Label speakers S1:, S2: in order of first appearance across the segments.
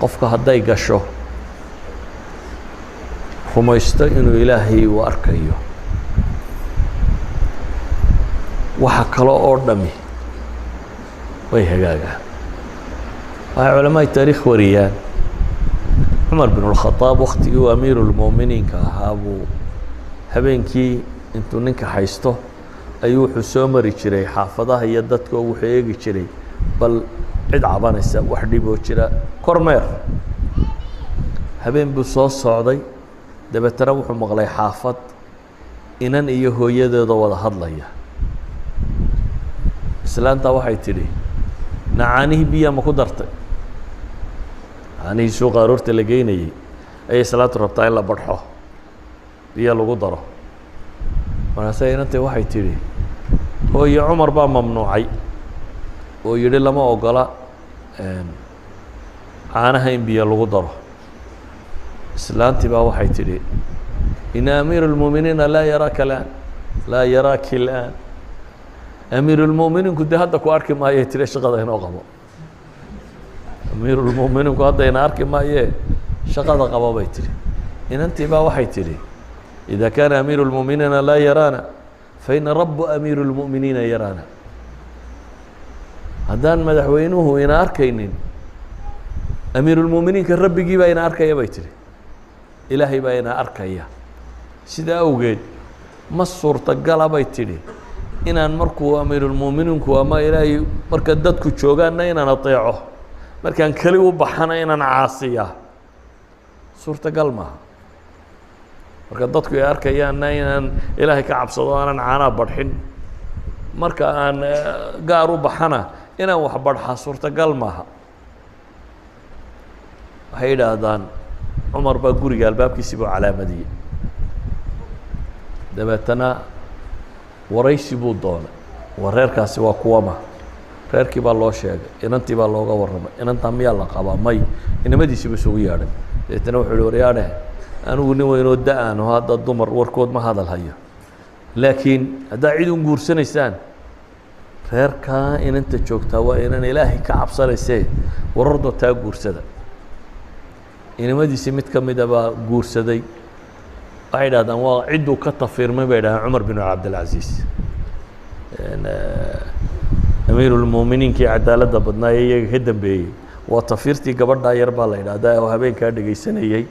S1: qofka hadday gasho rumaysto inuu ilaahay uu arkayo waxa kale oo dhami way hagaagaan waxay culamada taariikh wariyaan cumar bin al-Khattab waqtigii uu amiirul mu'miniinka ahaa buu habeenkii intuu ninka haysto ayuu wuxuu soo mari jiray xaafadaha iyo dadka wuxuu eegi jiray bal cid cabanaysa wax dhiboo jira kormeer habeen buu soo socday dabeetana wuxuu maqlay xaafad inan iyo hooyadeeda wada hadlaya islaanta waxay tidhi nacaanihi biya ma ku dartay nacaanihii suuqa aroorta la geynayay ayay islaantu rabtaa in la badxo biyo lagu daro markaasay inantay waxay tidhi hooyo cumar baa mamnuucay oo yidhi lama ogola caanaha in biyo lagu daro islaantii baa waxay tidhi ina amiiru اlmu'miniina laa yaraaka الآn laa yaraaki الآn amiiru اlmu'miniinku dee hadda ku arki maayee tire shaqada inoo qabo amiiru اlmu'miniinku hadda ina arki maayee shaqada qabo bay tidhi inantii baa waxay tidhi إذا كان أمير المؤمنين لا يرانا فإن رب أمير المؤمنين يرانا هدان مدحوينه إن أركينين أمير المؤمنين كالرب جيبا إن أركيا بيتري إلهي با إن أركيا سيدا أوجد ما الصورة قال بيتري إن مركو أمير المؤمنين كو أما إلهي مركدتكو تشوغان إن نطيعه مركان كليو بحنا إن عاصية صورة قال ما marka dadku ay arkayaan inaan ilaahay ka cabsado aanan caana badxin marka aan gaar u baxana inaan wax badxa suurtagal maaha waxay yidhaahdaan cumar baa guriga albaabkiisii buu calaamadiyey dabeetana waraysi buu doonay wareerkaasi waa kuwama reerkii baa loo sheegay inantii baa looga warramay inantaa miyaa la qabaa may inamadiisiiba isugu yeedhay dabeetana wuxuu yihi waryaadhe anigu nin weynoo da-aan oo hadda dumar warkood ma hadal hayo laakiin haddaa cid un guursanaysaan reerkaa inanta joogtaa waa inan ilaahay ka cabsanaysee warardoo taa guursada inamadiisii mid ka mida baa guursaday waxay idhahdaan waa cidduu ka tafiirmay bay idhahdaan cumar bin cabdilcaziiz amiirulmu'miniinkii cadaaladda badnaa ee iyaga ka dambeeyey waa tafiirtii gabadhaa yar baa la idhahdaa oo habeenkaa dhegaysanayey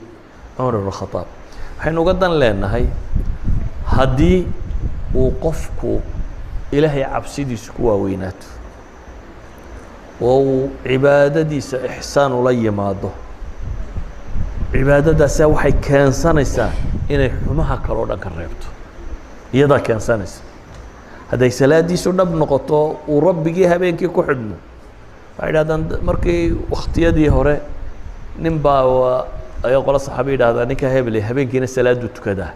S1: cumar bin khataab waxaynu uga dan leenahay haddii uu qofku ilaahay cabsidiisa ku waaweynaato oo uu cibaadadiisa ixsaan ula yimaado cibaadadaasa waxay keensanaysaa inay xumaha kaloo dhan ka reebto iyadaa keensanaysa hadday salaadiisu dhab noqoto uu rabbigii habeenkii ku xidhmo waxay idhahdaan markii waktiyadii hore nin baa ayaa qola saxaabi yidhahdaa ninka hebele habeenkiina salaaduu tukadaa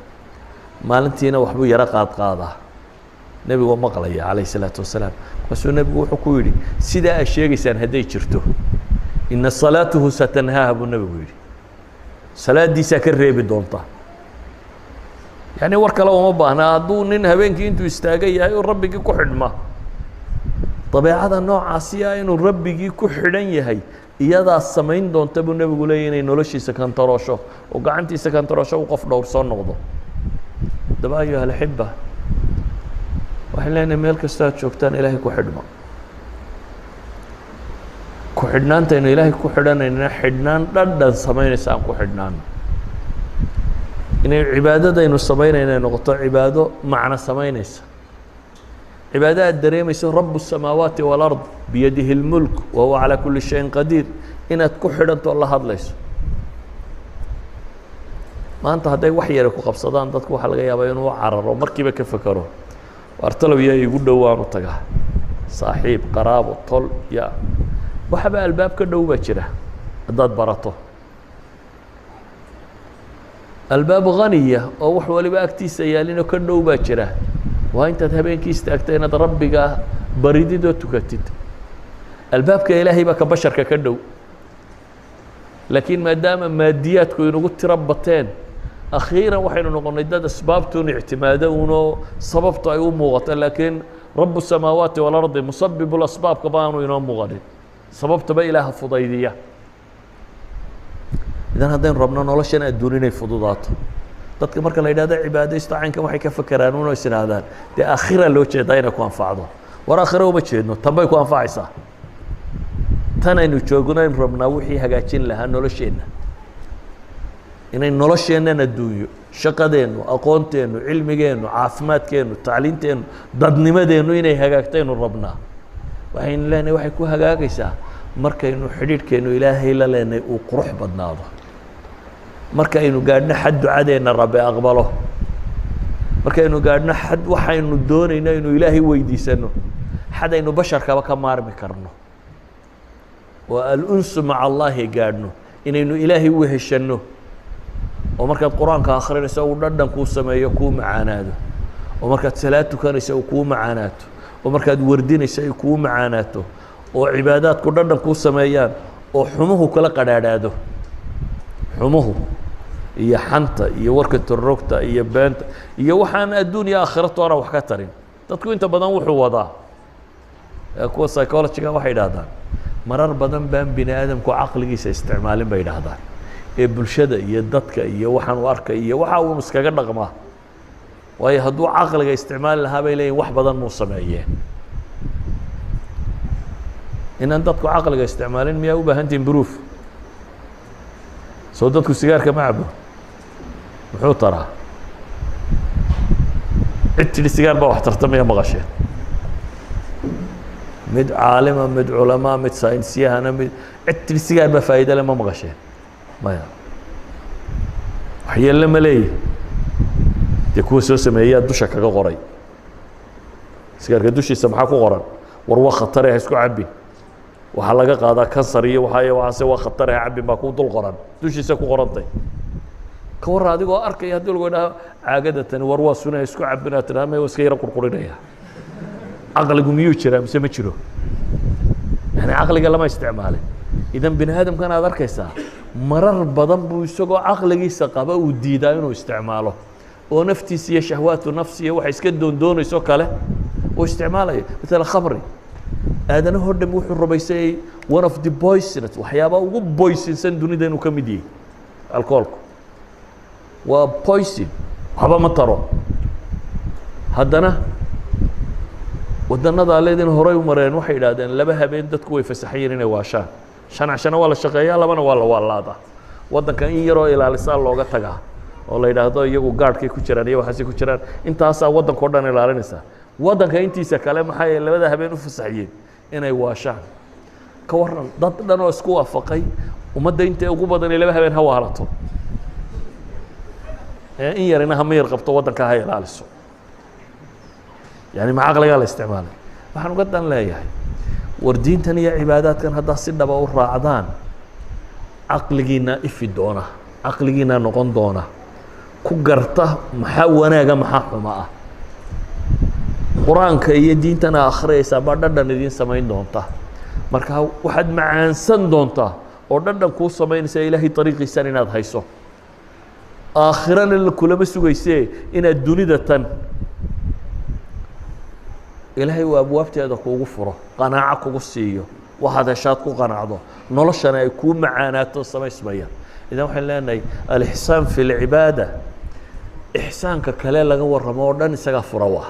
S1: maalintiina waxbuu yaro qaadqaadaa nebigoo maqlaya calayh isalaatu wasalaam markaasuu nebigu wuxuu ku yidhi sidaa aad sheegaysaan hadday jirto ina salaatuhu satanhaaha buu nebigu yidhi salaadiisaa ka reebi doonta yacni war kale uma baahna hadduu nin habeenkii intuu istaagan yahay oo rabbigii ku xidhma dabeecada noocaasi ah inuu rabbigii ku xidhan yahay iyadaa samayn doonta buu nebigu leeyahy inay noloshiisa kantaroosho oo gacantiisa kantaroosho u qof dhowr soo noqdo daba ayuha alxiba waxaan leenahay meel kasta aad joogtaan ilaahay ku xidhma ku xidhnaantaynu ilaahay ku xidhanayna xidhnaan dhadhan samaynaysa aan ku xidhnaano inay cibaadadaynu samaynayna noqoto cibaado macno samaynaysa cibaado aad dareemayso rabu الsamaawaati wاlard biyadihi اlmulk wa huwa calaa kuli shayin qadiir inaad ku xidhantoo la hadlayso maanta hadday wax yara ku qabsadaan dadku waxaa laga yaabaa inuu cararo markiiba ka fekero wartalow yaa igu dhowaanu tagaa saaxiib qaraabo tol ya waxaba albaab ka dhow baa jira haddaad barato albaab haniya oo wax waliba agtiisa yaalinoo ka dhow baa jira waa intaad habeenkii istaagta inaad rabbiga baridid oo tukatid albaabka ilaahay baa ka basharka ka dhow laakiin maadaama maadiyaadku inagu tiro bateen akhiiran waxaynu noqonnay dad asbaabtuun ictimaado unoo sababtu ay u muuqato laakiin rabu الsamaawaati walardi musabibu lasbaabka baanu inoo muuqanin sababtaba ilaaha fudaydiya idan haddaynu rabno noloshan adduun inay fududaato dadka marka la yidhahdo cibaadaysto caynkan waxay ka fakeraan unoo is idhaahdaan dee aakhira loo jeedaa inay ku anfacdo war aakhira uma jeedno tan bay ku anfacaysaa tan aynu joogno aynu rabnaa wixii hagaajin lahaa nolosheenna inay nolosheennan adduunyo shaqadeennu aqoonteennu cilmigeennu caafimaadkeennu tacliinteennu dadnimadeennu inay hagaagtaynu rabnaa waxaynu leenahay waxay ku hagaagaysaa markaynu xidhiidhkeennu ilaahay la leenahay uu qurux badnaado markaynu gaadhno xad ducadeenna rabbi aqbalo markaynu gaadhno xad waxaynu doonayno inuu ilaahay weydiisano xad aynu basharkaba ka maarmi karno oo al-unsu maca allaahi gaadhno inaynu ilaahay u heshanno oo markaad qur-aanka akhrinayso uu dhadhan kuu sameeyo kuu macaanaado oo markaad salaad tukanayso uu kuu macaanaato oo markaad wardinayso ay kuu macaanaato oo cibaadaadku dhadhan kuu sameeyaan oo xumuhu kala qadhaadhaado xumuhu iyo xanta iyo warka torrogta iyo beenta iyo waxaan adduun iyo aakhira toona wax ka tarin dadku inta badan wuxuu wadaa kuwa psychologiga waxay idhahdaan marar badan baan bini aadamku caqligiisa isticmaalin bay idhahdaan ee bulshada iyo dadka iyo waxaan u arkay iyo waxa uu iskaga dhaqmaa waayo hadduu caqliga isticmaali lahaa bay leeyihin wax badan muu sameeyeen inaan dadku caqliga isticmaalin miyaa u baahantihin proof soo dadku sigaarka ma cabo muxuu taraa cid tidhi sigaar baa wax tarta miya maqasheen mid caalima mid culamaa mid saynisyahana mid cid tidhi sigaar baa faa'iida le ma maqasheen maya waxyeelle ma leeyihi dee kuwa soo sameeyaa dusha kaga qoray sigaarka dushiisa maxaa ku qoran war waa khatare ha isku cabbin waxaa laga qaadaa kansar iyo waxaase waa khatare ha cabbin baa ku dul qoran dushiisa ku qorantay ka warra adigoo arkaya haddii lagu idhaho caagada tani war waa suna ha isku cabbin aad tidhaha may waa iska yaro qurqurinaya caqligu miyuu jiraa mise ma jiro yani caqliga lama isticmaalin idan bini aadamkan aad arkaysaa marar badan buu isagoo caqligiisa qaba uu diidaa inuu isticmaalo oo naftiisa iyo shahwaatu nafsi iyo waxa iska doondoonayso kale uu isticmaalayo matala khamri aadanahoo dham wuxuu rumaysayay one of the poisonous waxyaabaa ugu boysinsan dunida inuu ka mid yahay alcoholku waa poison waxba ma taro haddana waddanada aleedin horay u mareen waxay idhahdeen laba habeen dadku way fasaxayeen inay waashaan shanacshana waa la shaqeeyaa labana waa la waalaadaa waddanka in yaroo ilaalisaa looga tagaa oo la yidhaahdo iyagu gaadhkay ku jiraan iyo waxaasay ku jiraan intaasaa waddanka o dhan ilaalinaysaa waddanka intiisa kale maxay labada habeen u fasaxiyeen inay waashaan ka warran dad dhan oo isku waafaqay ummadda intay ugu badan laba habeen ha waalato in yarina ha miyar qabto waddanka ha ilaaliso yani ma caqligaa la isticmaalay waxaan uga dan leeyahay war diintan iyo cibaadaadkan haddaa si dhaba u raacdaan caqligiinaa ifi doona caqligiinaa noqon doona ku garta maxaa wanaaga maxaa xuma ah qur-aanka iyo diintana akhriyaysaa baa dhadhan idiin samayn doonta marka waxaad macaansan doontaa oo dhadhan kuu samaynaysa ilaahay ariiqiisan inaad hayso aakhirana kulama sugayse inaad dunida tan ilaahay uu abwaabteeda kuugu furo qanaaco kugu siiyo waxaad heshaad ku qanacdo noloshana ay kuu macaanaato samaysmaya idan waxaan leenahay alixsaan fi lcibaada ixsaanka kale laga warramo oo dhan isagaa fura wa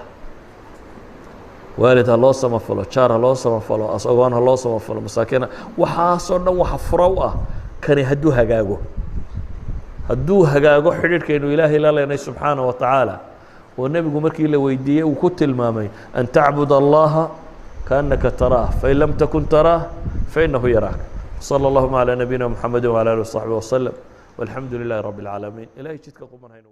S1: waalid ha loo samafalo jaar ha loo samafalo asagoon ha loo samafalo masaakiina waxaasoo dhan waxa fura u ah kani hadduu hagaago xidhiidhkaynu ilaahay la leenay subxaanaه wa tacaala oo nebigu markii la weydiiyey uu ku tilmaamay an tacbud allaha kaannaka taraah fain lam takun taraah fainahu yaraak salى اllahuma calى nabiyina mxamedi wعalى alih وصaxbi waslm walxamdu lilahi rabi اlcaalamiin ilahay jidka quman haynu